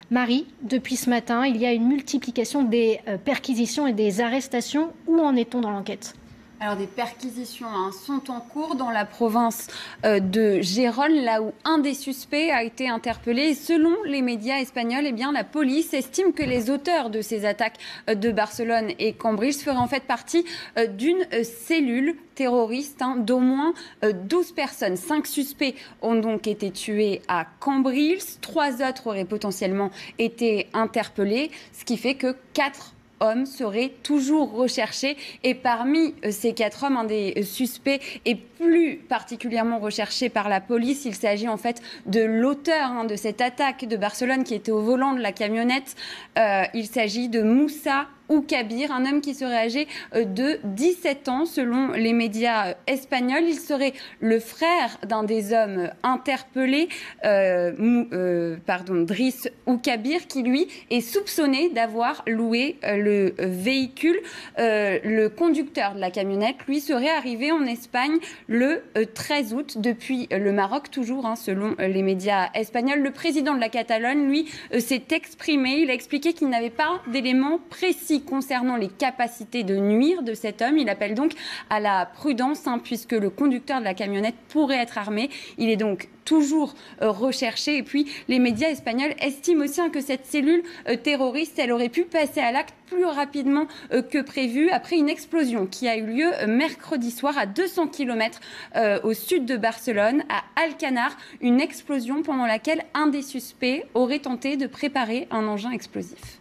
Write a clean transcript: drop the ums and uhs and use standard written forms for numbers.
Marie, depuis ce matin, il y a une multiplication des perquisitions et des arrestations. Où en est-on dans l'enquête ? Alors, des perquisitions sont en cours dans la province de Gérone, là où un des suspects a été interpellé. Et selon les médias espagnols, eh bien, la police estime que les auteurs de ces attaques de Barcelone et Cambrils feraient en fait partie d'une cellule terroriste d'au moins 12 personnes. 5 suspects ont donc été tués à Cambrils. 3 autres auraient potentiellement été interpellés, ce qui fait que 4 hommes seraient toujours recherchés. Et parmi ces 4 hommes, un des suspects est plus particulièrement recherché par la police. Il s'agit en fait de l'auteur de cette attaque de Barcelone qui était au volant de la camionnette. Il s'agit de Moussa Oukabir, un homme qui serait âgé de 17 ans selon les médias espagnols. Il serait le frère d'un des hommes interpellés, Driss Oukabir, qui lui est soupçonné d'avoir loué le véhicule. Le conducteur de la camionnette, lui, serait arrivé en Espagne le 13 août depuis le Maroc, toujours selon les médias espagnols. Le président de la Catalogne, lui, s'est exprimé. Il a expliqué qu'il n'avait pas d'éléments précis concernant les capacités de nuire de cet homme. Il appelle donc à la prudence, puisque le conducteur de la camionnette pourrait être armé. Il est donc toujours recherché. Et puis, les médias espagnols estiment aussi que cette cellule terroriste, elle aurait pu passer à l'acte plus rapidement que prévu après une explosion qui a eu lieu mercredi soir à 200 km au sud de Barcelone, à Alcanar. Une explosion pendant laquelle un des suspects aurait tenté de préparer un engin explosif.